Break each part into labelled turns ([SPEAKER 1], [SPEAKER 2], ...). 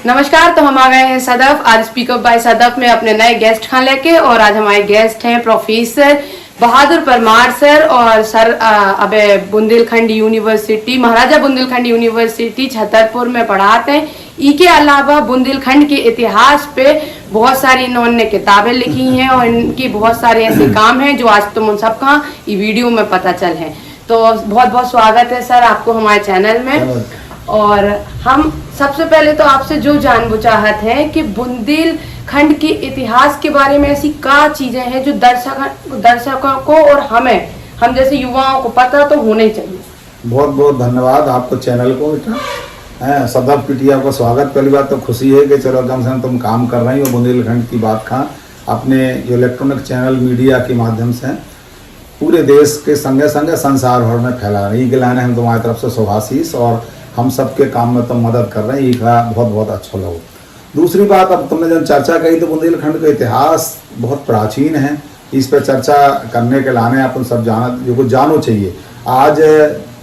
[SPEAKER 1] नमस्कार। तो हम आ गए हैं सदफ, आज स्पीकअप बाय सदफ में अपने नए गेस्ट खां लेके। और आज हमारे गेस्ट हैं प्रोफेसर बहादुर परमार सर और सर अबे बुंदेलखंड यूनिवर्सिटी, महाराजा बुंदेलखंड यूनिवर्सिटी छतरपुर में पढ़ाते हैं। इसके अलावा बुंदेलखंड के इतिहास पे बहुत सारी इन्होंने किताबें लिखी हैं और इनकी बहुत सारे ऐसे काम हैं जो आज तुम उन सबका ये वीडियो में पता चल है। तो बहुत बहुत स्वागत है सर आपको हमारे चैनल में। और हम सबसे पहले तो आपसे जो जानना चाहते हैं कि बुंदेलखंड के इतिहास के बारे में ऐसी क्या चीजें हैं जो दर्शकों को और हम जैसे युवाओं को पता तो होना ही चाहिए।
[SPEAKER 2] बहुत बहुत धन्यवाद आपको, चैनल को बेटा सदफ पीटिया को स्वागत। पहली बात तो खुशी है कि चलो कम से कम तुम काम कर रही हो बुंदेलखंड की बात का अपने जो इलेक्ट्रॉनिक चैनल मीडिया के माध्यम से पूरे देश के संगे संगे संसार भर में फैला रही के लाने हम तुम्हारी तरफ से शुभाशीष और हम सबके काम में तो मदद कर रहे हैं। ये बहुत बहुत अच्छा लगा। दूसरी बात, अब तुमने जब चर्चा कही तो बुंदेलखंड का इतिहास बहुत प्राचीन है, इस पर चर्चा करने के लाने अपन सब जो कुछ जानो चाहिए। आज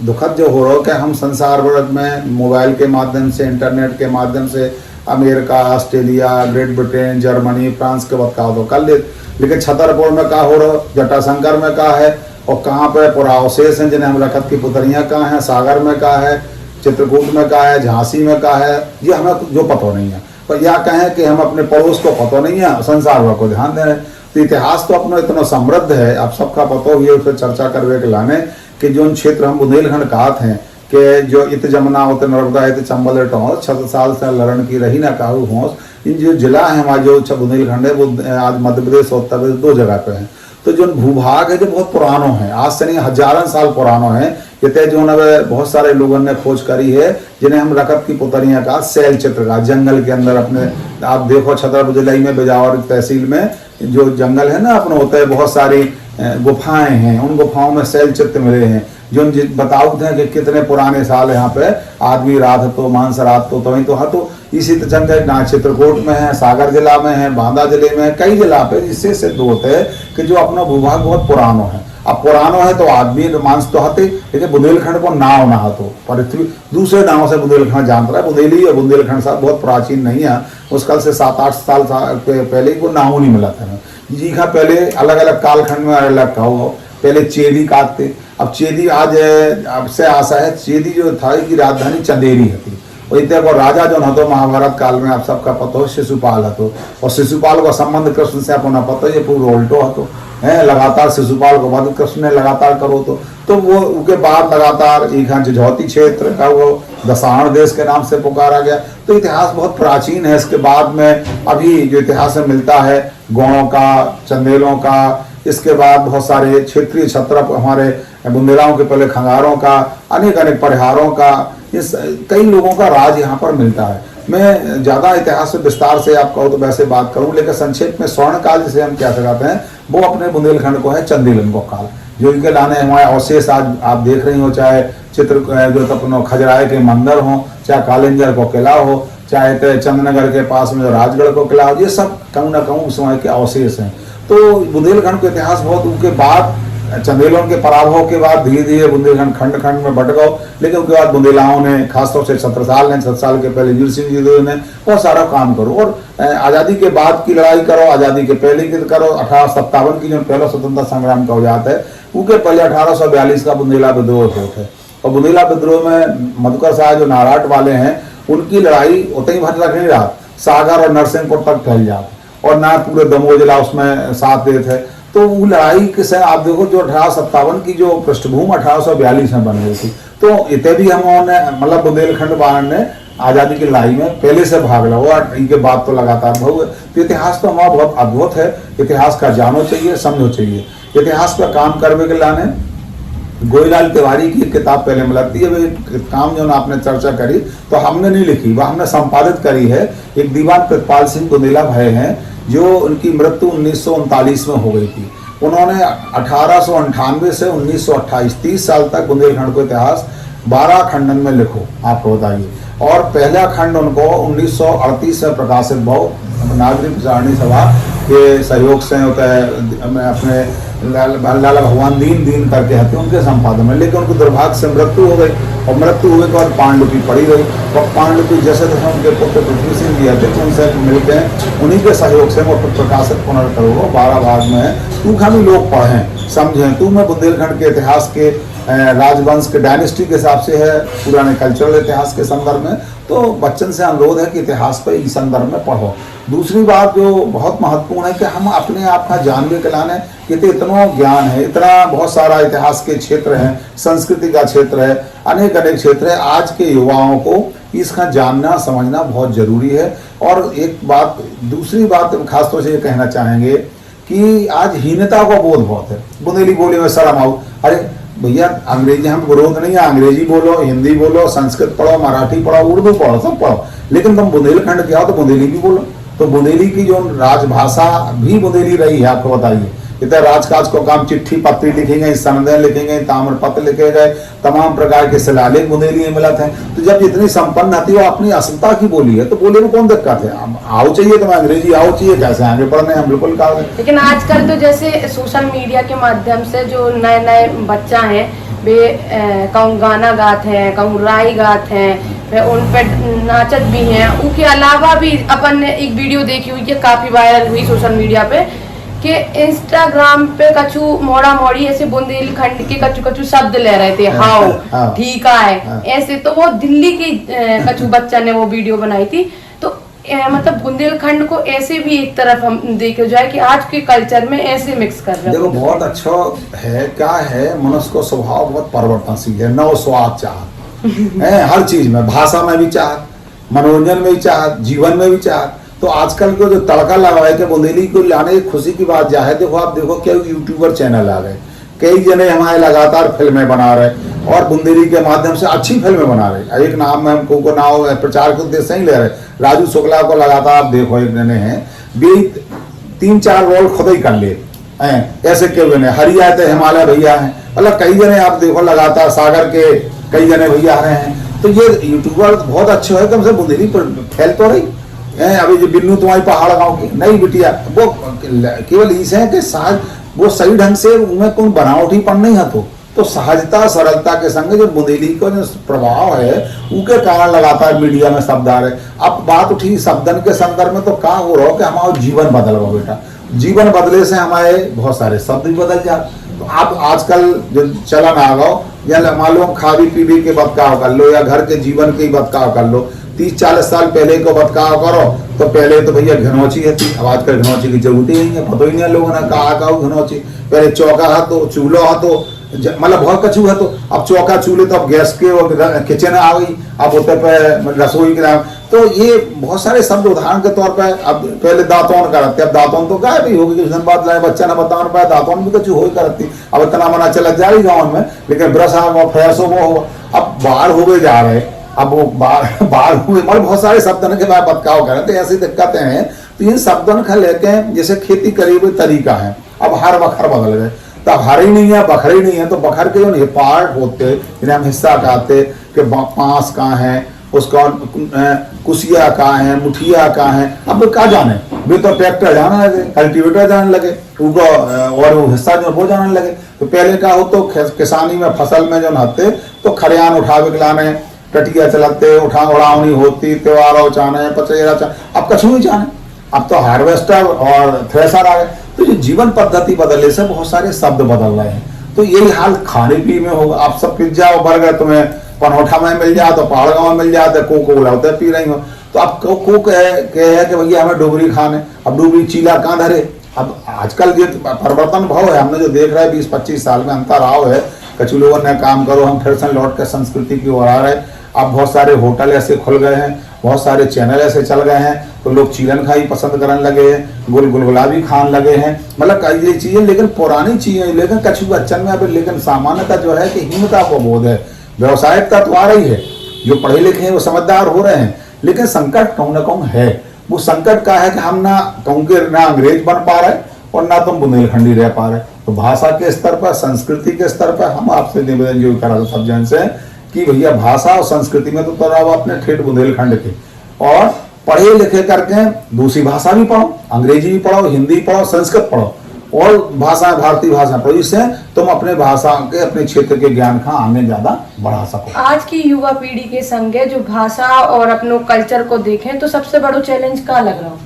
[SPEAKER 2] दुखद जो हो रहा है कि हम संसार भर में मोबाइल के माध्यम से, इंटरनेट के माध्यम से America, Australia, great Britain, Germany, France के बतकाव तो कर ले, लेकिन छतरपुर में क्या हो रहा, जटाशंकर में क्या है और कहाँ पे पुरावशेष हैं जिन्हें हम रखत की पुतलियाँ कहाँ हैं, सागर में क्या है, चित्रकूट में कहा है, झांसी में कहा है, ये हमें जो पता नहीं है। पर यह कहें कि हम अपने पड़ोस को पता नहीं है, संसार भर को ध्यान दे रहे हैं। तो इतिहास तो अपना इतना समृद्ध है, आप सबका पता हुई है, उस पर चर्चा करवे के लाने कि जो क्षेत्र हम बुंदेलखंड कहते हैं कि जो इत जमुना उत नर्मदा इत चंबल टोंस 6 साल से लरण की रही ना काहू होंस। इन जो जिला है हमारा जो बुंदेलखंड है वो आज मध्य प्रदेश और उत्तर प्रदेश 2 जगह पे है। तो जो भूभाग है जो बहुत पुरानो है, आज से नहीं हजारों साल पुरानो है। ये जो न बहुत सारे लोगों ने खोज करी है जिन्हें हम रकत की पुतलियाँ का शैल चित्र का जंगल के अंदर अपने आप देखो छतरपुर जिले में बिजावर तहसील में जो जंगल है ना अपने होते हैं, बहुत सारी गुफाएं हैं, उन गुफाओं में शैल चित्र मिले हैं जो बताते हैं कि कितने पुराने साल यहाँ पे आदमी रात तो मांस रात तो वहीं तो हाँ। तो इसी तरह चित्रकूट में है, सागर जिला में है, बांदा जिले में है, कई जिला पे जिससे सिद्ध होते हैं कि जो अपना भूभाग बहुत पुरानो है। अब पुरानो है तो आदमी मांस तो हते, लेकिन बुंदेलखंड को नाव ना हो तो पृथ्वी दूसरे नाव से बुंदेलखंड जानता है। बुंदेली और बुंदेलखंड साथ बहुत प्राचीन नहीं है, उसकल से 7-8 साल पहले को नाव नहीं मिला था जी का। पहले अलग अलग कालखंड में अलग कहो, पहले चेदी काटते, अब चेदी आज अब से आशा है। चेदी जो था की राजधानी चंदेरी थी, वही को राजा जो न तो महाभारत काल में आप सबका पता हो शिशुपाल हतो, और शिशुपाल का संबंध कृष्ण से अपना पता ये पूरा उल्टो हतो है। लगातार शिशुपाल को वध कृष्ण ने लगातार करो तो वो उसके बाद लगातार एक झझौती क्षेत्र का वो दसाण देश के नाम से पुकारा गया। तो इतिहास बहुत प्राचीन है। इसके बाद में अभी जो इतिहास में मिलता है गौड़ों का, चंदेलों का, इसके बाद बहुत सारे क्षेत्रीय छत्र हमारे बुंदेलाओं के पहले खंगारों का, अनेक अनेक परिहारों का, इस कई लोगों का राज यहाँ पर मिलता है। मैं ज़्यादा इतिहास में विस्तार से आप कहो तो वैसे बात करूँ, लेकिन संक्षेप में स्वर्ण काल जिसे हम क्या कहते हैं वो अपने बुंदेलखंड को है चंदेलन को काल, जो इनके लाने हमारे अवशेष आज आप देख रही हो, चाहे चित्र जो अपना खजराए के मंदिर हो, चाहे कालिंजर को किला हो, चाहे चंदनगर के पास में जो राजगढ़ को किला हो, ये सब कहूँ ना कहूँ उस समय के अवशेष हैं। तो बुंदेलखंड का इतिहास बहुत, उनके बाद चंदेलों के पराभव के बाद धीरे धीरे बुंदेलखंड खंड खंड में बट गए, लेकिन उसके बाद बुंदेलाओं ने खासतौर से 6 साल के पहले वीर सिंह जी ने बहुत सारा काम करो। और आज़ादी के बाद की लड़ाई करो, आज़ादी के पहले की करो, 1857 की जो पहला स्वतंत्रता संग्राम का हो जाता है, उसके पहले 1842 का बुंदेला विद्रोह होता है। और बुंदेला विद्रोह में मधुकर शाह जो नारायण वाले हैं उनकी लड़ाई उतनी भर रख नहीं रहा, सागर और नरसिंहपुर तक फैल जाता और ना पूरे दमोह जिला उसमें साथ देते थे। तो वो लड़ाई के से आप देखो जो 1857 की जो पृष्ठभूमि 1842 में बन गई थी, तो इतने भी हमने मतलब बुंदेलखंड वालों ने आज़ादी की लड़ाई में पहले से भाग लिया और इनके बाद तो लगातार भाग। तो इतिहास तो हमारा बहुत अद्भुत है, इतिहास का जानो चाहिए, समझो चाहिए। इतिहास पर काम करने के लाने गोईलाल तिवारी की किताब पहले मिलती है, वे काम जो आपने चर्चा करी तो हमने नहीं लिखी, वह हमने संपादित करी है। एक दीवान कृतपाल सिंह बुंदेला भाई हैं जो उनकी मृत्यु 1939 में हो गई थी। उन्होंने 1898 से 1928 30 साल तक बुंदेलखंड को इतिहास 12 खंडन में लिखो, आपको बताइए। और पहला खंड उनको 1938 से प्रकाशित बहु नागरिक विचारणी सभा के सहयोग से होता है। मैं अपने लाला भगवान दीन करके हते उनके संपादन में, लेकिन उनको दुर्भाग्य से मृत्यु हो गई, और मृत्यु होने के बाद पांडुलिपि पड़ी गई। और पांडुलिपि जैसे जैसे उनके पुत्र पृथ्वी सिंह जी थे उनसे मिलते हैं, उन्हीं के सहयोग से वो प्रकाशित पुनर्करो 12 भाग में है। तू खाली लोग पढ़ें समझें, तू मैं बुंदेलखंड के इतिहास के राजवंश के डायनेस्टी के हिसाब से है, पुराने कल्चरल इतिहास के संदर्भ में, तो बच्चन से अनुरोध है कि इतिहास पर इस संदर्भ में पढ़ो। दूसरी बात जो बहुत महत्वपूर्ण है कि हम अपने आप का जानवे के लाने कि इतना ज्ञान है, इतना बहुत सारा इतिहास के क्षेत्र है, संस्कृति का क्षेत्र है, अनेक क्षेत्र है। आज के युवाओं को इसका जानना समझना बहुत जरूरी है। और एक बात, दूसरी बात खासतौर से ये कहना चाहेंगे कि आज हीनता का बोध बहुत है। बुंदेली बोली में शर्म आओ, अरे भैया अंग्रेजी, हम विरोध नहीं है, अंग्रेजी बोलो, हिंदी बोलो, संस्कृत पढ़ो, मराठी पढ़ो, उर्दू पढ़ो, सब पढ़ो, लेकिन तुम बुंदेलखंड के आओ तो बुंदेली भी बोलो। तो बुंदेली की जो राजभाषा भी बुंदेली रही है, आपको बताइए। इतना राजकाज को काम चिट्ठी पत्री लिखेंगे, सनदें लिखेंगे, ताम्र पत्र लिखे गए, तमाम प्रकार के शिलालेख बुंदेली में मिलते हैं। तो जब इतनी संपन्न आती है, वो अपनी असलता की बोली है, तो बोली में कौन दिक्कत है? आओ चाहिए तो अंग्रेजी आओ चाहिए, कैसे आगे पढ़ने हम बिल्कुल कहा।
[SPEAKER 1] लेकिन आजकल तो जैसे सोशल मीडिया के माध्यम से जो नए नए बच्चा हैं वे कहूँ गाना गाते हैं, कहूँ राई गाते हैं, वे उन पे नाचत भी हैं। उसके अलावा भी अपन ने एक वीडियो देखी हुई है, काफी वायरल हुई सोशल मीडिया पे, कि इंस्टाग्राम पे कछु मोड़ा मोड़ी ऐसे बुंदेलखंड के कछु कछु शब्द ले रहे थे, हाउ ठीक है ऐसे। तो वो दिल्ली की कछु बच्चा ने वो वीडियो बनाई थी। तो मतलब बुंदेलखंड को ऐसे भी एक तरफ हम देखे जाए कि आज के कल्चर में ऐसे मिक्स कर रहे हैं।
[SPEAKER 2] देखो बहुत अच्छा है, क्या है, मनुष्य को स्वभाव बहुत परिवर्तनशील है, नव स्वाद चाह है हर चीज में, भाषा में भी चाह, मनोरंजन में भी चाह, जीवन में भी चाह। तो आजकल को जो तड़का लगा है कि बुंदेली को लाने की खुशी की बात जा है। देखो आप देखो क्या यूट्यूबर चैनल आ गए, कई जने हमारे लगातार फिल्में बना रहे और बुंदेली के माध्यम से अच्छी फिल्में बना रहे। एक नाम में हमको को नाम प्रचार के उद्देश्य ही ले रहे, राजू शुक्ला को लगातार आप देखो, एक जने हैं भी 3-4 रोल खुद ही कर ले ऐसे क्यों जने, हरिया थे हिमालय भैया हैं, मतलब कई जने आप देखो लगातार, सागर के कई जने भैया आ रहे हैं। तो ये यूट्यूबर बहुत अच्छे है, कम से बुंदेली पर फैल तो रही है। अभी जो बिन्नू तुम्हारी पहाड़ गाँव की नहीं बिटिया, वो केवल इस है कि साज वो सही ढंग से उनमें कोई बनावटीपन नहीं है। तो सहजता सरलता के संग जो बुंदेली का जो प्रभाव है उसके कारण लगातार मीडिया में शब्द आ रहे। अब बात उठी शब्दन के संदर्भ में, तो कहा हो रहा हो कि हमारा जीवन बदल गया बेटा, जीवन बदले से हमारे बहुत सारे शब्द भी बदल जाए। तो आप आजकल जो चलन आ गो, या मालूम खावी पीवी के बदकाव कर लो, या घर के जीवन के बदकाव कर लो। 30-40 साल पहले को बदकाव करो तो पहले तो भैया घनौची है थी, अब आजकल घनौची की जरूरत ही नहीं है, पता ही नहीं है लोगों ने कहा घनौची। पहले चौका है तो चूल्हा है तो मतलब बहुत कछू है, तो अब चौका चूल्हे तो अब गैस के किचन आ गई, अब होते पे रसोई के नाम। तो ये बहुत सारे शब्द उदाहरण के तौर पर, अब पहले दातौन करते, अब दातौन तो गायब ही होगी, कुछ दिन बाद लाए बच्चा ना बता पाया, दातौन भी कछू हो ही करती। अब इतना मना चला जा रही गाँव में, लेकिन ब्रश फ्रेश हो, अब बाहर हो गए जा रहे, अब वो बाहर हुए, मतलब बहुत सारे शब्दों के बाद बदकाव कर रहे थे, ऐसी दिक्कतें हैं। तो इन शब्दों का लेके जैसे खेती करी हुई तरीका है, अब हर बखर बदल गए, तो अब हर ही नहीं है, बखर ही नहीं है। तो बखर के जो पार्ट होते जिन्हें हम हिस्सा कहते कि पांस कहाँ है, उसका कुसिया कहाँ है, मुठिया कहाँ है, अब कहाँ जाने, वे तो ट्रैक्टर जाने लगे, कल्टीवेटर जाने लगे, और वो हिस्सा जो वो जाने लगे। तो पहले का हो तो किसानी में फसल में जो नहाते तो खरियान उठावे लाने, टटिया चलाते, उड़ावनी होती, त्योहार चाने, पचेरा चाने, अब कछु नहीं जाने, अब तो हार्वेस्टर और थ्रेशर आ गए। तो ये जीवन पद्धति बदलने से बहुत सारे शब्द बदल रहे हैं। तो यही हाल खाने पीने में होगा। आप सब पिज्जा और बर्गर तुम्हें पनौठा में मिल जाए, तो पहाड़ गाँव में मिल जाते, कोको उड़ाते पी रही हो। तो अब कोक है कि भैया हमें डोबरी खाने, अब डोबरी चीला कहाँ धरे। अब आजकल ये परिवर्तन भाव है, हमने जो देख रहे हैं 20-25 साल में अंतर आओ है। कछु लोगों ने काम करो, हम फिर से लौट कर संस्कृति की ओर आ रहे। अब बहुत सारे होटल ऐसे खुल गए हैं, बहुत सारे चैनल ऐसे चल गए हैं, तो लोग चीलन खाई पसंद करने लगे हैं, गुलगुला भी खाने लगे हैं, मतलब कई ये चीजें, लेकिन पुरानी चीजें, लेकिन कछु बच्चन में अब लेकिन सामान्यता जो है कि हीनता को बोध है, व्यवसायिकता तो आ रही है, जो पढ़े लिखे हैं वो समझदार हो रहे हैं, लेकिन संकट कहूँ ना कहूँ है। वो संकट का है कि हम ना कहूँ के ना अंग्रेज बन पा रहे और ना तुम बुंदेलखंडी रह पा रहे। तो भाषा के स्तर पर, संस्कृति के स्तर पर हम आपसे निवेदन जो करा सब जन से कि भैया भाषा और संस्कृति में तो रहो अपने ठेठ बुंदेलखंड के, और पढ़े लिखे करके दूसरी भाषा भी पढ़ो, अंग्रेजी भी पढ़ो, हिंदी पढ़ो, संस्कृत पढ़ो और भाषा, भारतीय भाषा पढ़ो। इससे तुम अपने भाषा के, अपने क्षेत्र के ज्ञान का आगे ज्यादा बढ़ा सको।
[SPEAKER 1] आज की युवा पीढ़ी के संगे जो भाषा और अपनो कल्चर को देखें तो सबसे बड़ो चैलेंज क्या लग रहा हो?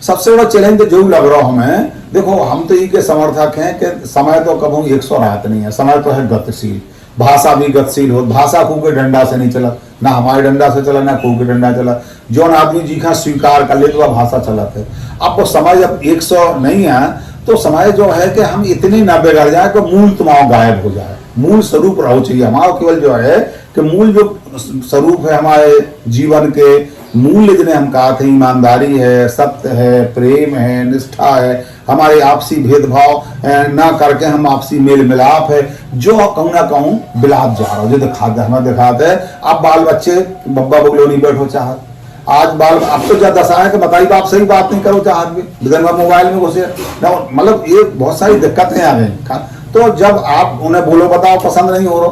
[SPEAKER 2] सबसे बड़ा चैलेंज जो लग रहा हमें, देखो हम तो ये के समर्थक हैं कि समय तो कभी 100 रहत नहीं है, समय तो है गतिशील। भाषा भी गतिशील हो, भाषा खूब के डंडा से नहीं चला, ना हमारे डंडा से चला, ना खूब के डंडा चला। जो आदमी जी का स्वीकार कर ले तो वह भाषा चलत है। अब वो समय जब 100 नहीं है तो समय जो है कि हम इतनी न बिगड़ जाए कि मूल तुम्हारा गायब हो जाए। मूल स्वरूप रहो चाहिए हमारा, केवल जो है कि मूल जो स्वरूप है हमारे जीवन के, मूल्य जिन्हें हम कहा थे, ईमानदारी है, सत्य है, प्रेम है, निष्ठा है, हमारे आपसी भेदभाव ना करके हम आपसी मेल मिलाप है, जो कहूँ ना कहूँ बिलात जा रहा हो, जो दिखाते हमें दिखाते है। अब बाल बच्चे बब्बा बगलो नहीं बैठो चाहत, आज बाल अब तो ज्यादा दशा है कि बताइए आप सही बात नहीं करो चाहत भी, विधन मोबाइल में घुसे, मतलब ये बहुत सारी दिक्कतें आ गई। तो जब आप उन्हें बोलो बताओ पसंद नहीं हो रहा,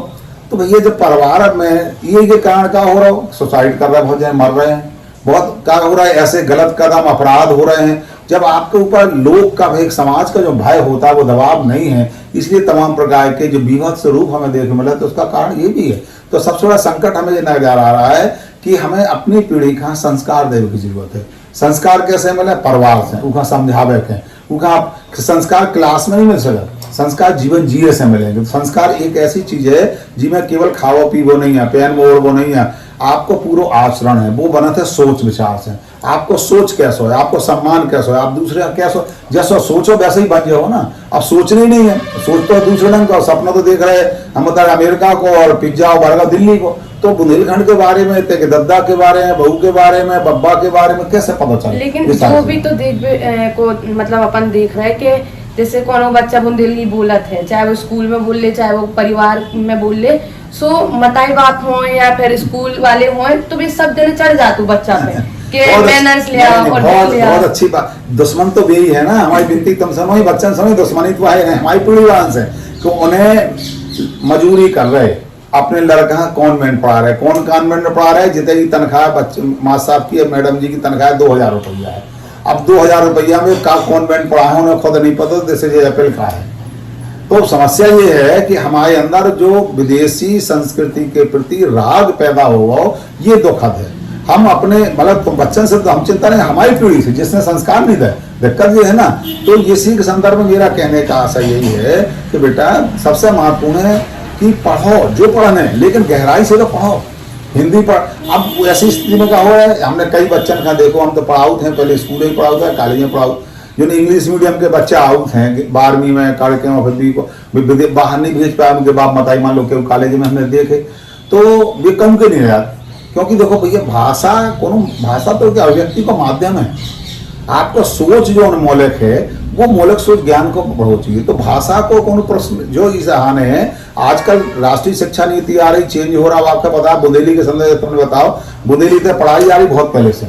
[SPEAKER 2] तो भैया जब परिवार में ये कारण क्या हो रहा हो, सुसाइड कर रहे हैं, बहुत जन मर रहे हैं, बहुत क्या हो रहा है, ऐसे गलत कदम अपराध हो रहे हैं। जब आपके ऊपर लोग का, एक समाज का जो भय होता है वो दबाव नहीं है, इसलिए तमाम प्रकार के जो बीभत्स रूप हमें देखने मिला, तो उसका कारण ये भी है। तो सबसे बड़ा संकट हमें ये नजर आ रहा है कि हमें अपनी पीढ़ी का संस्कार देने की जरूरत है। संस्कार कैसे मिले? परिवार से, उनका समझावे के, उनका संस्कार क्लास में नहीं मिल सकता, संस्कार जीवन जिये से मिलेंगे। तो संस्कार एक ऐसी चीज है जिसमें केवल खाओ पीवो नहीं है, पहन मोड़ वो नहीं है, आपको पूरा आचरण है, वो बना थे सोच विचार से। आपको सोच कैसे हो, आपको सम्मान कैसे हो, आप दूसरे कैसे हो, जैसा सोचो वैसे ही बन जाओ ना। अब सोचना ही नहीं है, सोच तो दूसरे ढंग का, सपना तो देख रहे हैं हम बता अमेरिका को और पिज्जा और बर्गर दिल्ली को। तो बुंदेलखंड के बारे में, के दद्दा के बारे में, बहू के बारे में, बब्बा के बारे में कैसे पता चले?
[SPEAKER 1] लेकिन जो भी तो देख को मतलब अपन देख रहे हैं कि जैसे कोनो बच्चा बुंदेली बोलत है, चाहे वो स्कूल में बोल ले, चाहे वो परिवार में बोल ले, सो मताई बात हो या फिर स्कूल वाले हो, तो भी सब दिन चढ़ जातू बच्चा पे कि मैनर्स लिया और
[SPEAKER 2] बहुत अच्छी बात। दुश्मन तो भी है ना हमारी बिनती, तुम सुनो, बच्चन सुनो, दुश्मनी तो है हमारी पीढ़ी वाले से। तो उन्हें मजूरी कर रहे, अपने लड़का कॉन्वेंट पढ़ा रहे, कौन कॉन्वेंट में पढ़ा रहे, जितने की तनख्वाह बच्चे मास्टर साहब की, मैडम जी की तनख्वाह 2000 रुपया है। अब 2000 रुपया में का कॉन्वेंट पढ़ा है उन्हें खुद नहीं पता जैसे एप्पल का है। तो समस्या ये है कि हमारे अंदर जो विदेशी संस्कृति के प्रति राग पैदा हुआ, ये दुखद है। हम अपने मतलब बच्चन से तो हम चिंता नहीं, हमारी पीढ़ी से जिसने संस्कार नहीं दिया, दिक्कत ये है ना। तो इसी के संदर्भ में मेरा कहने का आशा यही है कि बेटा सबसे महत्वपूर्ण है कि पढ़ो जो पढ़ने, लेकिन गहराई से तो पढ़ो, हिंदी पढ़। अब ऐसी स्थिति में क्या हो है, हमने कई बच्चन का देखो, हम तो पढ़ाउत हैं, पहले स्कूल में पढ़ाउत है, कॉलेज में पढ़ाउत, जो इंग्लिश मीडियम के बच्चे आउट हैं 12वीं में करके और फिर को बाहर नहीं भेज पाया, उनके बाप मताई मान लो के कॉलेज में हमने देखे, तो वे कम के नहीं रहा। क्योंकि देखो भैया भाषा तो क्या व्यक्ति का माध्यम है, आपका सोच जो मौलिक है वो मौलिक सोच ज्ञान को बढ़ो चाहिए। तो भाषा को कौन प्रश्न जो इस आने है, आजकल राष्ट्रीय शिक्षा नीति आ रही, चेंज हो रहा है, आपका पता बुंदेली के संदर्भ तुमने बताओ, बुंदेली से पढ़ाई आ रही बहुत पहले से,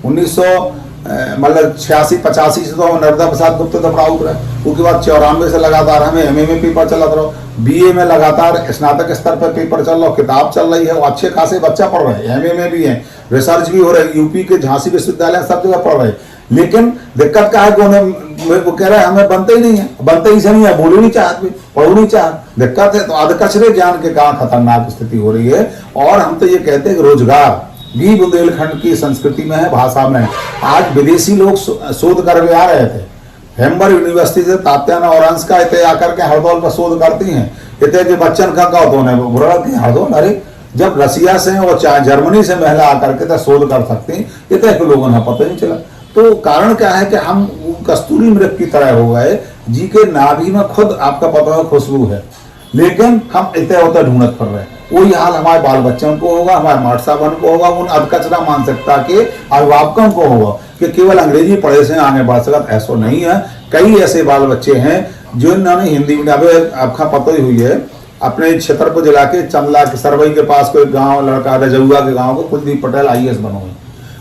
[SPEAKER 2] 1900 मतलब 86-85 से तो नर्मदा प्रसाद गुप्ता तो पढ़ा उतरा, उसके बाद 94 से लगातार हमें एमए में पेपर चला रहा, बीए में लगातार स्नातक स्तर पर पेपर चल रहा, किताब चल रही है, अच्छे खासे बच्चा पढ़ रहे हैं, एमए में भी है, रिसर्च भी हो रहा है, यूपी के झांसी विश्वविद्यालय सब जगह पढ़ रहे हैं। लेकिन दिक्कत क्या है कि उन्हें वो कह रहे हैं हमें बनते ही नहीं है, बनते ही से नहीं है, बोलो नहीं चाहते, पढ़ो नहीं चाहते, दिक्कत है। तो अधकचरे ज्ञान के कारण खतरनाक स्थिति हो रही है। और हम तो ये कहते हैं कि रोजगार भी बुंदेलखंड की संस्कृति में है, भाषा में है। आज विदेशी लोग शोध कर आ रहे थे, हेम्बर यूनिवर्सिटी से तात्याना और अंश का इतने आकर के हरदौल पर शोध करती हैं, इतने जो बच्चन का हरदौल, अरे जब रसिया से और जर्मनी से महिला आकर के शोध कर सकती हैं, इतने के लोगों ने पता नहीं चला। तो कारण क्या है कि हम कस्तूरी मृग की तरह हो गए, जी के नाभि में खुद आपका पता है खुशबू है, लेकिन हम इतने होते ढूंढत कर रहे हैं। वही हाल हमारे बाल बच्चों को होगा, हमारे माटसाबन को होगा, उन अधकचरा मानसिकता के अभिभावकों को होगा कि केवल अंग्रेजी पढ़े से आगे बढ़ सकता, ऐसा नहीं है। कई ऐसे बाल बच्चे हैं जो इन्होंने हिंदी में, आपका पता ही हुई है, अपने छतरपुर जिला के चंदला के सरवई के पास कोई गांव लड़का रजौआ के गांव को कुलदीप पटेल IAS बनो,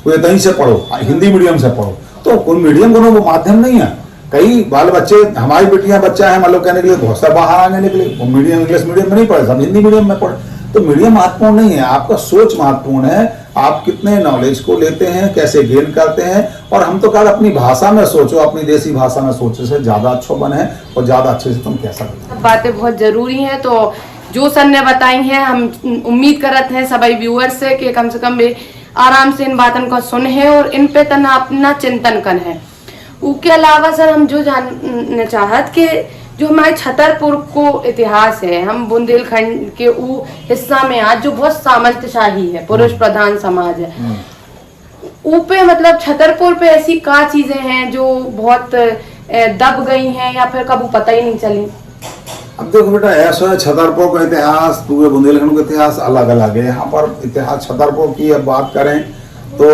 [SPEAKER 2] वो यहीं से पढ़ो, हिंदी मीडियम से पढ़ो। तो कोई मीडियम को वो माध्यम नहीं है। कई बाल बच्चे, हमारी बेटियां बच्चा है मतलब कहने के लिए बहुत सारे बाहर आने निकले, वो मीडियम इंग्लिश मीडियम में नहीं पढ़े, सब हिंदी मीडियम में पढ़े। तो मीडियम महत्वपूर्ण नहीं है, आपका सोच महत्वपूर्ण है। आप कितने नॉलेज को लेते हैं, कैसे गेन करते हैं। और हम तो कल अपनी भाषा में सोचो, अपनी देसी भाषा में सोचने से ज्यादा अच्छा बने और ज्यादा अच्छे से तुम कह सकते हैं।
[SPEAKER 1] बातें बहुत जरूरी हैं, तो जो सर ने बताई हैं हम उम्मीद करते हैं सभी व्यूअर्स से कि कम से कम वे आराम से इन बातों को सुन है और इन पे तना अपना चिंतन कर है। उसके अलावा सर हम जो जानना चाहत कि जो हमारे छतरपुर को इतिहास है, हम बुंदेलखंड के वो हिस्सा में आज जो बहुत सामंतशाही है, पुरुष प्रधान समाज है, ऊपे मतलब छतरपुर पे ऐसी का चीजें हैं जो बहुत दब गई हैं या फिर कभी पता ही नहीं चली?
[SPEAKER 2] अब देखो बेटा, ऐसा है छतरपुर का इतिहास, पूरे बुंदेलखंड का इतिहास अलग अलग है। यहाँ पर इतिहास छतरपुर की अब बात करें तो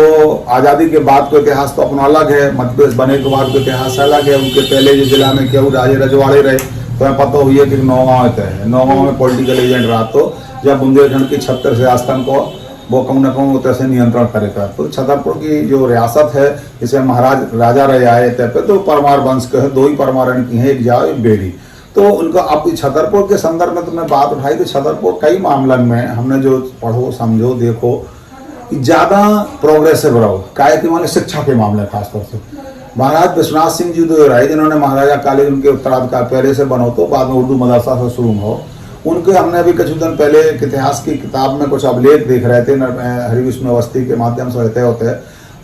[SPEAKER 2] आज़ादी के बाद का इतिहास तो अपना अलग है, मध्य प्रदेश बने के बाद का इतिहास अलग है। उनके पहले जो जिला में केहू राजे रजवाड़े रहे, तो हमें पता हुई है कि नौगांव है, नौगांव में पॉलिटिकल एजेंट रहा, तो जब बुंदेलखंड की 76 रियासतन को वो कहूँ न कहूँ तरह से नियंत्रण करेगा। तो छतरपुर की जो रियासत है, जिसे महाराज राजा रहे आए तय पे, तो परमार वंश के है, 2 ही परमारण की है, एक जाओ एक बेड़ी। तो उनका अब छतरपुर के संदर्भ में तुमने बात उठाई, तो छतरपुर कई मामलन में हमने जो पढ़ो समझो देखो ज्यादा प्रोग्रेसिव रहो, काय के माने शिक्षा के मामले खासतौर से। महाराज विश्वनाथ सिंह जी जो रहे, जिन्होंने महाराजा कॉलेज उनके उत्तराधिकार पहले से बनो, तो बाद में उर्दू मदरसा से शुरू हो, उनके हमने अभी कुछ दिन पहले एक इतिहास की किताब में कुछ अभिलेख देख रहे थे, हरिविष्णु अवस्थी के माध्यम से रहते होते,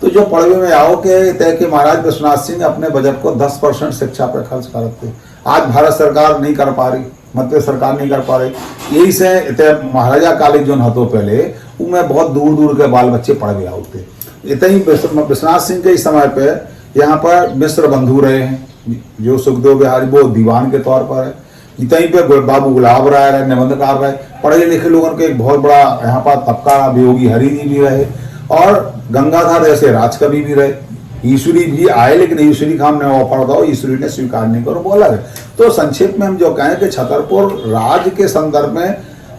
[SPEAKER 2] तो जो पढ़वे में आओ के तय कि महाराज विश्वनाथ सिंह अपने बजट को 10% शिक्षा पर खर्च करते। आज भारत सरकार नहीं कर पा रही, मध्य सरकार नहीं कर पा रही। यही से महाराजा कॉलेज जो हतो पहले उनमें बहुत दूर दूर के बाल बच्चे पढ़ गया होते। इतने ही विश्वनाथ सिंह के इस समय पे यहाँ पर मिश्र बंधु रहे हैं, जो सुखदेव बिहारी वो दीवान के तौर पर है। इतनी पे बाबू गुलाब राय रहे, निबंधकार रहे, पढ़े लिखे लोगों के एक बहुत बड़ा यहाँ पर तबका वियोगी हरि जी भी रहे, और गंगाधर जैसे राजकवि भी रहे। ईश्वरी भी आए, लेकिन ईश्वरी का हमने ऑफर दो, ईश्वरी ने स्वीकार नहीं करो, बोला है। तो संक्षेप में हम जो कहें कि छतरपुर राज्य के संदर्भ में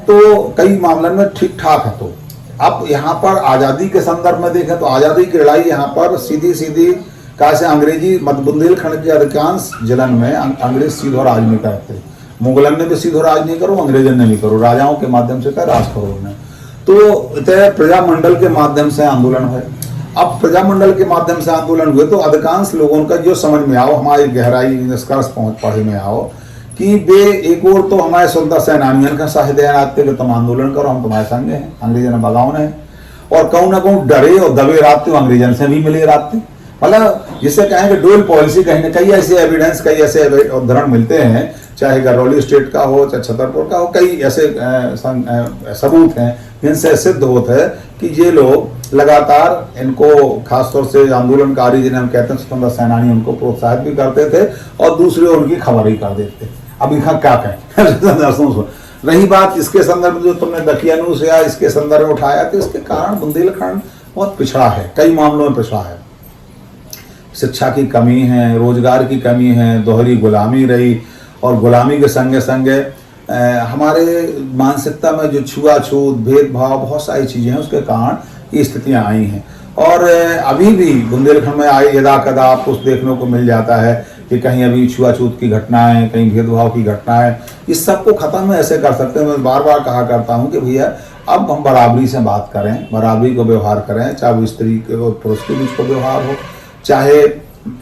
[SPEAKER 2] तो कई मामलों में ठीक ठाक है। तो अब यहाँ पर आज़ादी के संदर्भ में देखें तो आज़ादी की लड़ाई यहाँ पर सीधी सीधी कैसे अंग्रेजी बुंदेलखंड के अधिकांश जिलन में अंग्रेज सीधो राज नहीं करते। मुगलन ने भी सीधो राज नहीं करो, अंग्रेजन ने भी करो, राजाओं के माध्यम से राज करो उन्हें। तो प्रजामंडल के माध्यम से आंदोलन है। अब प्रजामंडल के माध्यम से आंदोलन हुए तो अधिकांश लोगों का जो समझ में आओ, हमारी गहराई निष्कर्ष पहुंच पढ़े में आओ कि वे एक और तो हमारे स्वतंत्रता सेनानियन का साहित्य आते कि तुम आंदोलन करो, हम तुम्हारे संग हैं, अंग्रेजों ने भगाओ ने, और कहूँ ना कहूँ डरे और दबे रात अंग्रेजन से भी मिले रात। मतलब जिसे कहें कि डुअल पॉलिसी, कहीं ना कई ऐसे एविडेंस, कई ऐसे उदाहरण मिलते हैं, चाहे गरौली स्टेट का हो चाहे छतरपुर का हो, कई ऐसे सबूत हैं जिनसे सिद्ध होता है कि ये लोग लगातार इनको खासतौर से आंदोलनकारी जिन्हें हम कहते हैं स्वतंत्रता सेनानी, उनको प्रोत्साहित भी करते थे और दूसरे उनकी खबर ही कर देते। अब इनका क्या कहें। रही बात इसके संदर्भ में जो तुमने दकियानूस या इसके संदर्भ में उठाया, तो इसके कारण बुंदेलखंड बहुत पिछड़ा है, कई मामलों में पिछड़ा है। शिक्षा की कमी है, रोजगार की कमी है, दोहरी गुलामी रही, और गुलामी के संगे संगे हमारे मानसिकता में जो छुआछूत भेदभाव बहुत सारी चीज़ें हैं, उसके कारण ये स्थितियाँ आई हैं। और अभी भी बुंदेलखंड में आए यदा कदा आपको देखने को मिल जाता है कि कहीं अभी छुआछूत की घटनाएं, कहीं भेदभाव की घटनाएं। इस सबको ख़त्म ऐसे कर सकते हैं। मैं बार बार कहा करता हूँ कि भैया अब हम बराबरी से बात करें, बराबरी को व्यवहार करें, चाहे वो स्त्री के और पुरुष के बीच को व्यवहार हो, चाहे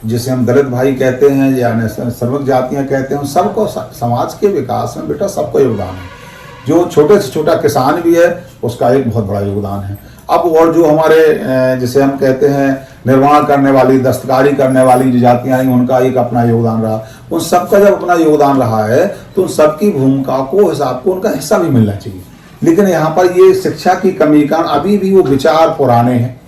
[SPEAKER 2] जिसे हम दलित भाई कहते हैं या सर्वक जातियाँ कहते हैं, सबको समाज के विकास में बेटा सबको योगदान है। जो छोटे से छोटा किसान भी है उसका एक बहुत बड़ा योगदान है। अब और जो हमारे जिसे हम कहते हैं निर्माण करने वाली, दस्तकारी करने वाली जो जातियाँ हैं, उनका एक अपना योगदान रहा। उन सबका जब अपना योगदान रहा है तो उन सबकी भूमिका को, हिसाब को उनका हिस्सा भी मिलना चाहिए। लेकिन यहाँ पर ये शिक्षा की कमी का अभी भी वो विचार पुराने हैं,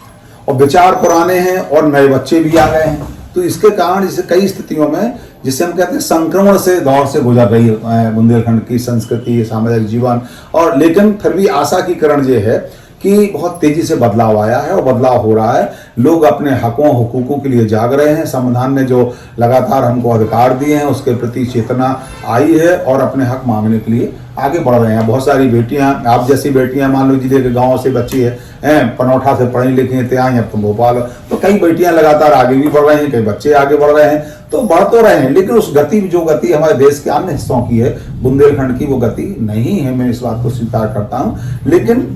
[SPEAKER 2] और विचार पुराने हैं और नए बच्चे भी आ गए हैं। तो इसके कारण इसे कई स्थितियों में जिसे हम कहते हैं संक्रमण से दौर से गुजर रही है बुंदेलखंड की संस्कृति, सामाजिक जीवन। और लेकिन फिर भी आशा की किरण ये है कि बहुत तेजी से बदलाव आया है और बदलाव हो रहा है। लोग अपने हकों हुकूकों के लिए जाग रहे हैं। संविधान ने जो लगातार हमको अधिकार दिए हैं उसके प्रति चेतना आई है और अपने हक मांगने के लिए आगे बढ़ रहे हैं। बहुत सारी बेटियां, आप जैसी बेटियां, मान लो जिले के गाँव से बच्ची है, पनौठा से पढ़ी लिखी हैं, आई अब तुम भोपाल, तो कई बेटियां लगातार आगे भी बढ़ रहे हैं, कई बच्चे आगे बढ़ रहे हैं, तो बढ़ तो रहे हैं। लेकिन उस गति, जो गति हमारे देश के अन्य हिस्सों की है, बुंदेलखंड की वो गति नहीं है। मैं इस बात को स्वीकार करता हूँ, लेकिन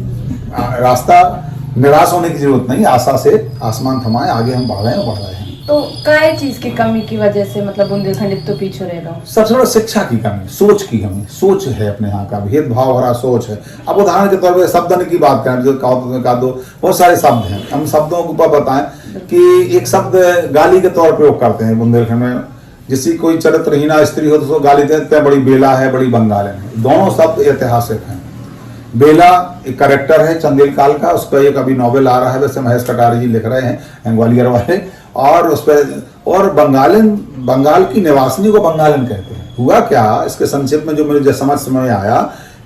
[SPEAKER 2] रास्ता निराश होने की जरूरत नहीं, आशा से आसमान थमाए, आगे हम बढ़ रहे हैं, बढ़ रहे हैं।
[SPEAKER 1] तो काय चीज की कमी की वजह से मतलब बुंदेलखंड तो पीछे रह रहा हूँ?
[SPEAKER 2] सबसे बड़ा शिक्षा की कमी, सोच की कमी, सोच है अपने यहाँ का भेदभाव भरा सोच है। अब उदाहरण के तौर पर शब्दन की बात करें, जो का दो बहुत सारे शब्द हैं, हम शब्दों के ऊपर बताएं कि एक शब्द गाली के तौर प्रयोग करते हैं बुंदेलखंड में, जिसकी कोई चरित्रहीना स्त्री हो तो उसको गाली देते हैं, बड़ी बेला है, बड़ी बंगालन है। दोनों शब्द ऐतिहासिक हैं। बेला एक करेक्टर है चंदेल काल का, उसका एक अभी नॉवेल आ रहा है, वैसे महेश कटारे जी लिख रहे हैं ग्वालियर वाले, और उस पर, और बंगालन, बंगाल की निवासिनी को बंगालन कहते हैं। हुआ क्या, इसके संक्षिप्त में जो मुझे समझ में आया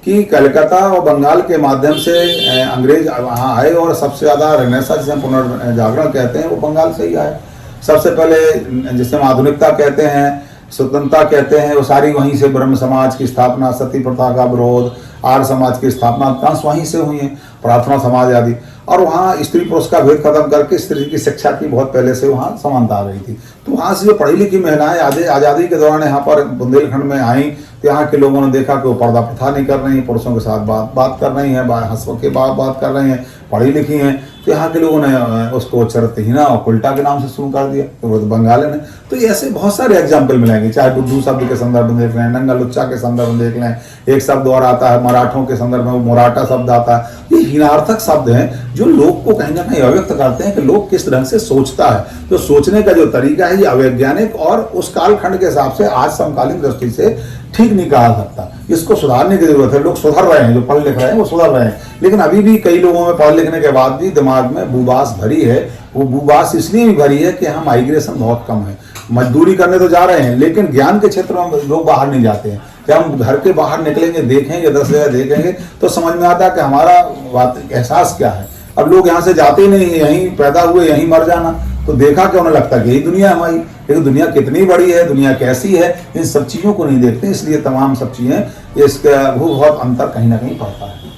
[SPEAKER 2] कि कलकत्ता और बंगाल के माध्यम से अंग्रेज वहाँ आए, और सबसे ज़्यादा रेनेसां जिसे पुनर्जागरण कहते हैं वो बंगाल से ही आए। सबसे पहले जिसे हम आधुनिकता कहते हैं, स्वतंत्रता कहते हैं, वो सारी वहीं से, ब्रह्म समाज की स्थापना, सती प्रथा का विरोध, आर्य समाज की स्थापना, कांस वहीं से हुई है, प्रार्थना समाज आदि। और वहाँ स्त्री पुरुष का भेद खत्म करके स्त्री की शिक्षा की बहुत पहले से वहाँ समानता आ गई थी। तो वहाँ से जो पढ़ी लिखी महिलाएं आज़ादी के दौरान यहाँ पर बुंदेलखंड में आई, तो यहाँ के लोगों ने देखा कि वो पर्दा प्रथा नहीं कर रही हैं, पुरुषों के साथ बात कर रही हैं, हंसों के बात कर रही हैं, पढ़ी लिखी हैं। तो यहाँ के लोगों ने उसको चरित्रहीना और उल्टा के नाम से शुरू कर दिया, तो वो तो बंगालन है। तो ऐसे बहुत सारे एग्जाम्पल मिलेंगे, चाहे बुद्धू शब्द के संदर्भ में देख लें, नंगा लुच्चा के संदर्भ में देख लें, एक शब्द और आता है मराठों के संदर्भ में, वो मोराटा शब्द आता है। ये हीनार्थक शब्द हैं जो लोग को कहीं ना कहीं अव्यक्त करते हैं कि लोग किस तरह से सोचता है। तो सोचने का जो तरीका है ये अवैज्ञानिक और उस कालखंड के हिसाब से आज समकालीन दृष्टि से ठीक नहीं कहा सकता। इसको सुधारने की जरूरत है। लोग सुधर रहे हैं, जो पढ़ लिख रहे हैं वो सुधर रहे हैं, लेकिन अभी भी कई लोगों में पढ़ लिखने के बाद भी दिमाग में बुबास भरी है। वो बुबास इसलिए भी भरी है कि हम माइग्रेशन बहुत कम है, मजदूरी करने तो जा रहे हैं, लेकिन ज्ञान के क्षेत्र में लोग बाहर नहीं जाते हैं। जब हम घर के बाहर निकलेंगे, देखेंगे, 10 जगह देखेंगे, तो समझ में आता है कि हमारा एहसास क्या है। अब लोग यहाँ से जाते ही नहीं, यहीं पैदा हुए, यहीं मर जाना, तो देखा क्या उन्हें लगता है कि यही दुनिया है हमारी। लेकिन दुनिया कितनी बड़ी है, दुनिया कैसी है, इन सब चीज़ों को नहीं देखते। इसलिए तमाम सब चीज़ें, इसका बहुत अंतर कहीं ना कहीं पड़ता है।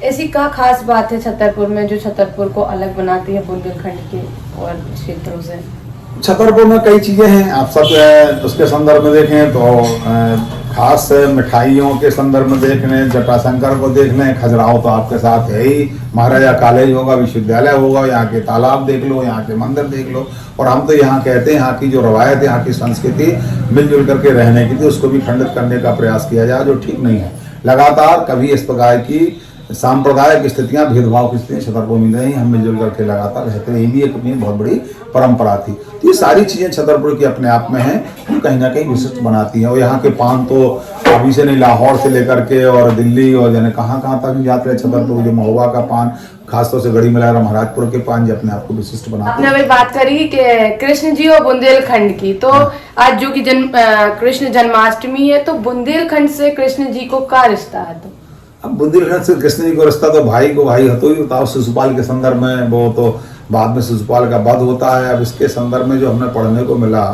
[SPEAKER 1] ऐसी क्या खास बात है छतरपुर में जो छतरपुर को अलग बनाती है बुंदेलखंड के और क्षेत्रों से?
[SPEAKER 2] छतरपुर में कई चीज़ें हैं। आप सब उसके संदर्भ में देखें तो खास मिठाइयों के संदर्भ में देख लें, जटाशंकर को देख लें, खजुराहो तो आपके साथ है ही, महाराजा कॉलेज होगा, विश्वविद्यालय होगा, यहाँ के तालाब देख लो, यहाँ के मंदिर देख लो। और हम तो यहाँ कहते हैं यहाँ की जो रवायत है, यहाँ की संस्कृति मिलजुल करके रहने की थी, उसको भी खंडित करने का प्रयास किया जाए, जो ठीक नहीं है। लगातार कभी इस प्रकार की सांप्रदायिक स्थितियां, भेदभाव की स्थितियां छतरपुर में नहीं, हम मिलजुल करके लगातार रहते हैं। ये भी एक अपनी बहुत बड़ी परंपरा थी। तो ये सारी चीज़ें छतरपुर की अपने आप में हैं, कहीं ना कहीं विशिष्ट बनाती हैं। और यहाँ के पान तो अभी से नहीं, लाहौर से लेकर के और दिल्ली और जाने कहाँ तक जाते हैं। छतरपुर जो महुआ का पान, खासतौर से गढ़ी मलहारा महाराजपुर के पान, जो अपने आप को विशिष्ट बनाते हैं।
[SPEAKER 1] आपने अभी बात करी कि कृष्ण जी और बुंदेलखंड की, तो आज जो कि कृष्ण जन्माष्टमी है, तो बुंदेलखंड से कृष्ण जी को क्या रिश्ता है? तो
[SPEAKER 2] अब बुंदेलखंड से कृष्ण जी को रिश्ता तो भाई को भाई हतो ही होता है। शिशुपाल के संदर्भ में वो तो बाद में शिशुपाल का वध होता है। अब इसके संदर्भ में जो हमें पढ़ने को मिला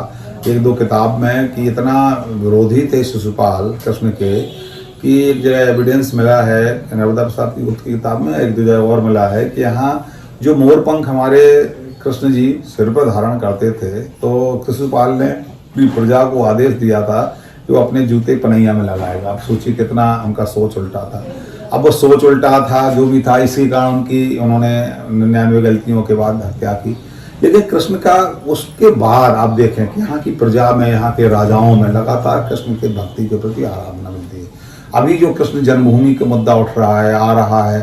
[SPEAKER 2] एक दो किताब में कि इतना विरोधी थे शिशुपाल कृष्ण के, कि एक जगह एविडेंस मिला है नर्मदा प्रसाद की गुप्त की किताब में, एक दो जगह और मिला है कि यहाँ जो मोरपंख हमारे कृष्ण जी सिर पर धारण करते थे, तो शिशुपाल ने अपनी प्रजा को आदेश दिया था कि वो अपने जूते पनैया में लगाएगा। आप सोचिए कितना उनका सोच उल्टा था। अब वो सोच उल्टा था, जो भी था, इसी कारण उनकी उन्होंने 99 गलतियों के बाद हत्या की। लेकिन कृष्ण का उसके बाद आप देखें कि यहाँ की प्रजा में, यहाँ के राजाओं में लगातार कृष्ण के भक्ति के प्रति आराधना मिलती है। अभी जो कृष्ण जन्मभूमि का मुद्दा उठ रहा है, आ रहा है,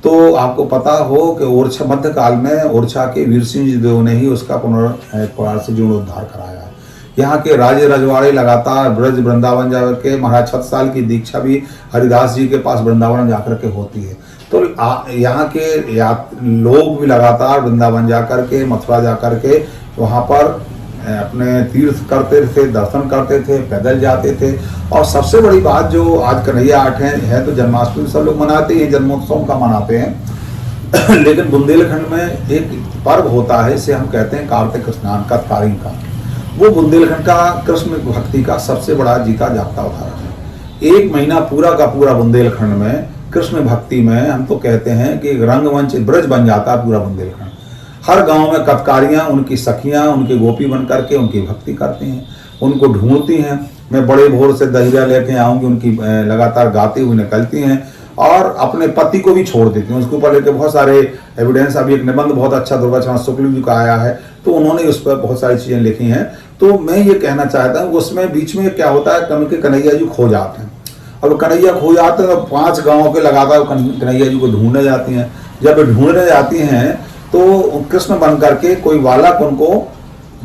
[SPEAKER 2] तो आपको पता हो कि ओरछा मध्यकाल में ओरछा के वीर सिंह जी देव ने ही उसका पुनर्पुराण से जीर्णोद्धार कराया। यहाँ के राजे रजवाड़े लगातार ब्रज वृंदावन जाकर के, महाराज 6 साल की दीक्षा भी हरिदास जी के पास वृंदावन जाकर के होती है। तो यहाँ के लोग भी लगातार वृंदावन जाकर के, मथुरा जाकर के वहाँ पर अपने तीर्थ करते थे, दर्शन करते थे, पैदल जाते थे। और सबसे बड़ी बात जो आज कन्हैया आठ है तो जन्माष्टमी सब लोग मनाते हैं, जन्मोत्सव का मनाते हैं। लेकिन बुंदेलखंड में एक पर्व होता है, इसे हम कहते हैं कार्तिक स्नान का, तारीम का। वो बुंदेलखंड का कृष्ण भक्ति का सबसे बड़ा जीता जागता उदाहरण है। 1 महीना पूरा का पूरा बुंदेलखंड में कृष्ण भक्ति में, हम तो कहते हैं कि रंगमंच ब्रज बन जाता है पूरा बुंदेलखंड। हर गांव में कतकारियां, उनकी सखियां, उनके गोपी बन करके उनकी भक्ति करती हैं, उनको ढूंढती हैं। मैं बड़े भोर से दहिया लेके आऊँगी, उनकी लगातार गाती हुई निकलती हैं। और अपने पति को भी छोड़ देती हैं। उसके ऊपर लेके बहुत सारे एविडेंस, अभी एक निबंध बहुत अच्छा दुर्गा शुक्ल जी का आया है, तो उन्होंने उस पर बहुत सारी चीजें लिखी हैं। तो मैं ये कहना चाहता हूँ, उसमें बीच में क्या होता है, कन्हैया जी खो जाते हैं। अब कन्हैया खो जाते हैं तो 5 गाँव के लगातार कन्हैया जी को ढूंढने जाती हैं। जब ढूंढने जाती हैं तो कृष्ण बन करके कोई बालक उनको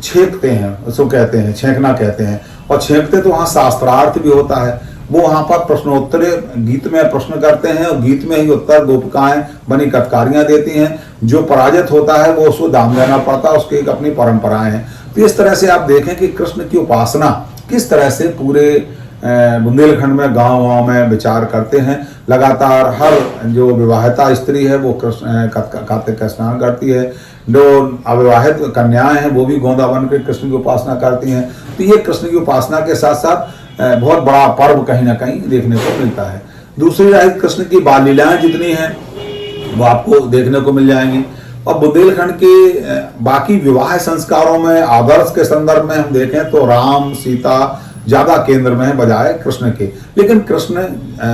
[SPEAKER 2] छेकते हैं, उसको कहते हैं छेकना कहते हैं, और छेकते तो वहाँ शास्त्रार्थ भी होता है। वो वहाँ पर प्रश्नोत्तर गीत में प्रश्न करते हैं और गीत में ही उत्तर गोपिकाएं बनी कटकारियां देती हैं। जो पराजित होता है वो उसको दाम देना पड़ता है, उसकी एक अपनी परंपराएं हैं। तो इस तरह से आप देखें कि कृष्ण की उपासना किस तरह से पूरे बुंदेलखंड में गांव में विचार करते हैं। लगातार हर जो विवाहिता स्त्री है वो कृष्ण कार्तिक का स्नान करती है, जो अविवाहित कन्याएं हैं वो भी गोंदा बन के कृष्ण की उपासना करती हैं। तो ये कृष्ण की उपासना के साथ साथ बहुत बड़ा पर्व कहीं ना कहीं देखने को मिलता है। दूसरी रही कृष्ण की बाल लीलाएं जितनी हैं वो आपको देखने को मिल जाएंगी। और बुंदेलखंड के बाकी विवाह संस्कारों में आदर्श के संदर्भ में हम देखें तो राम सीता ज्यादा केंद्र में है बजाय कृष्ण के। लेकिन कृष्ण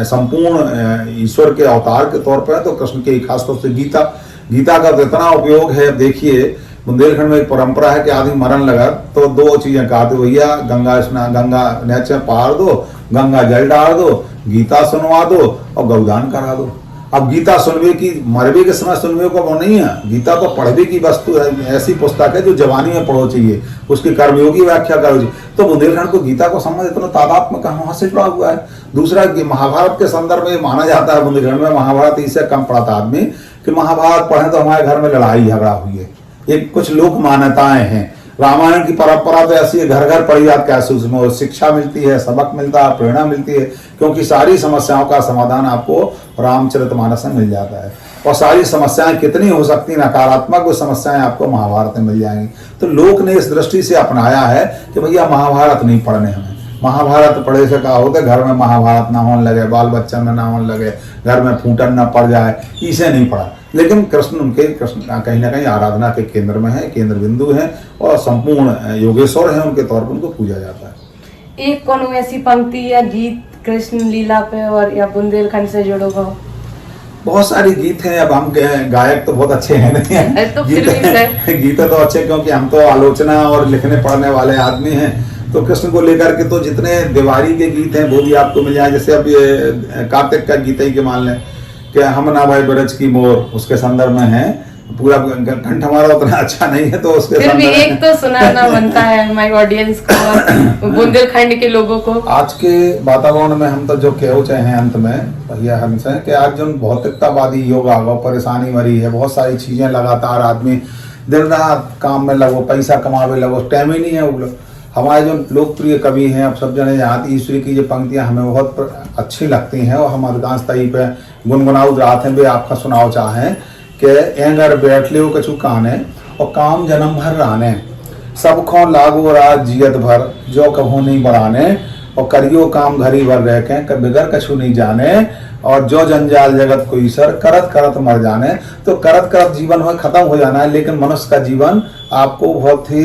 [SPEAKER 2] संपूर्ण ईश्वर के अवतार के तौर पर है, तो कृष्ण के खासतौर से गीता का तो इतना उपयोग है। देखिए बुंदेलखंड में एक परंपरा है कि आदमी मरण लगा तो 2 चीजें कहते, भैया गंगा स्नान, गंगा नीचे पहाड़ दो, गंगा जल डाल दो, गीता सुनवा दो और गौदान करा दो। अब गीता सुनवे की, मरवे के समय सुनवे को वो नहीं है, गीता तो पढ़वे की वस्तु है, ऐसी पुस्तक है जो जवानी में पढ़ो चाहिए, उसकी कर्मयोगी व्याख्या करो चाहिए। तो बुंदेलखंड को गीता को संबंध इतना तादात्म्य कहाँ से जुड़ा हुआ है। दूसरा कि महाभारत के संदर्भ में माना जाता है बुंदेलखंड में महाभारत इससे कम पढ़ा था आदमी कि महाभारत पढ़े तो हमारे घर में लड़ाई झगड़ा हुई है। ये कुछ लोक मान्यताएं हैं। रामायण की परंपरा तो ऐसी है, घर घर पढ़ी जाती, कैसे उसमें शिक्षा मिलती है, सबक मिलता है, प्रेरणा मिलती है, क्योंकि सारी समस्याओं का समाधान आपको रामचरितमानस में मिल जाता है। और सारी समस्याएं कितनी हो सकती हैं, नकारात्मक वो समस्याएं आपको महाभारत में मिल जाएंगी। तो लोक ने इस दृष्टि से अपनाया है कि भैया महाभारत नहीं पढ़ने हमें। महाभारत पढ़े से क्या होता है, घर में महाभारत ना होने लगे, बाल बच्चा में ना होने लगे, घर में फूटन ना पड़ जाए, इसे नहीं पढ़ा। लेकिन कृष्ण कहीं ना कहीं आराधना के केंद्र में है, केंद्र बिंदु है और संपूर्ण योगेश्वर है, उनके तौर पर उनको पूजा जाता है।
[SPEAKER 1] एक कौन ऐसी पंक्ति या गीत कृष्ण लीला पे और या बुंदेलखंड से जुड़ो हो?
[SPEAKER 2] बहुत सारे गीत हैं। अब हम गायक तो बहुत अच्छे हैं नहीं,
[SPEAKER 1] तो गीत
[SPEAKER 2] तो अच्छे, क्योंकि हम तो आलोचना और लिखने पढ़ने वाले आदमी हैं। तो कृष्ण को लेकर के तो जितने दिवाली के गीत हैं वो भी आपको मिल जाए। जैसे अब ये कार्तिक का गीत ही के मान लें कि हम ना भाई ब्रज की मोर, उसके संदर्भ में है। पूरा कंठ हमारा उतना अच्छा नहीं है तो उसके
[SPEAKER 1] फिर भी एक तो सुनाना बनता है हमारी ऑडियंस को और बुंदेलखंड के लोगों को। आज के
[SPEAKER 2] वातावरण में हम तो जो कहो चाहे हैं अंत में भैया हमसे कि आज जो भौतिकतावादी युग आ गया, परेशानी मरी है, बहुत सारी चीजें लगातार आदमी दिन रात काम में लगो, पैसा कमावे लगो, टाइम ही नहीं है। हमारे जो लोकप्रिय कवि हैं, अब सब जने यहाँ ईश्वरी की जो पंक्तियां हमें बहुत अच्छी लगती हैं और हम अधिकांश तरी पे गुनगुनाऊ रात हैं वे आपका सुनाव चाहें कि एंगर बैठ ले कछु काने और काम जन्म भर राने, सब खो लागो रात जियत भर जो कभो नहीं बढ़ाने, और करियो काम घरी भर रह के बिगर कछु नहीं जाने, और जो जंजाल जगत को ईश्वर करत करत मर जाने। तो करत करत जीवन में खत्म हो जाना है, लेकिन मनुष्य का जीवन आपको बहुत ही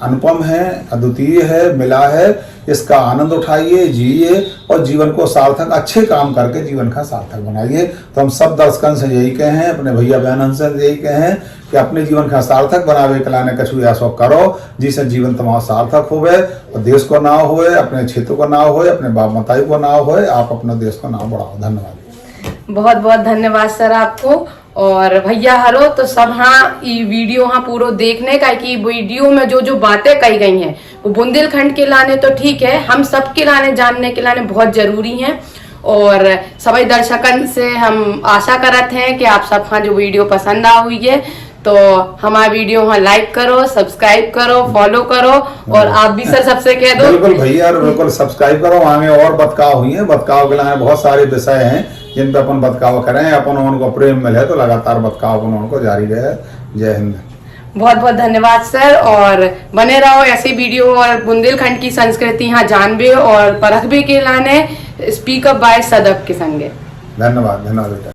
[SPEAKER 2] अनुपम है, अद्वितीय है, मिला है। इसका आनंद उठाइए, जिए और जीवन को सार्थक, अच्छे काम करके जीवन का सार्थक बनाइए। तो हम सब दर्शकों से यही कहें, अपने भैया बहन से यही कहें कि अपने जीवन का सार्थक बनावे के लाने कछु ऐसा करो जिससे जीवन तुम्हारा सार्थक होवे और देश को नाम होवे, अपने क्षेत्र को नाम होवे, अपने बाप माताई को नाम होवे, आप अपने देश को नाम बढ़ाओ। धन्यवाद।
[SPEAKER 1] बहुत बहुत धन्यवाद सर आपको। और भैया हरो तो सब हाँ ये वीडियो हाँ पूरा देखने का कि वीडियो में जो जो बातें कही गई हैं वो बुंदेलखंड के लाने तो ठीक है, हम सब के लाने जानने के लाने बहुत जरूरी हैं। और सभी दर्शकन से हम आशा करते हैं कि आप सब हाँ जो वीडियो पसंद आ हुई है तो हमारा वीडियो हाँ लाइक करो, सब्सक्राइब करो, फॉलो करो। और आप भी सर सबसे कह दो।
[SPEAKER 2] बिल्कुल भैया, बिल्कुल सब्सक्राइब करो। आगे और बतकाव हुई है, बतकाव के लाने बहुत सारे विषय हैं जिन पे अपन बतकाव करें, अपन उनको प्रेम मिले तो लगातार बतकाव अपन उनको जारी रहे। जय हिंद।
[SPEAKER 1] बहुत बहुत धन्यवाद सर, और बने रहो ऐसे वीडियो और बुंदेलखंड की संस्कृति यहाँ जानबे और परखबे के लाने स्पीक अप बाय सदफ के संगे।
[SPEAKER 2] धन्यवाद। धन्यवाद बेटा।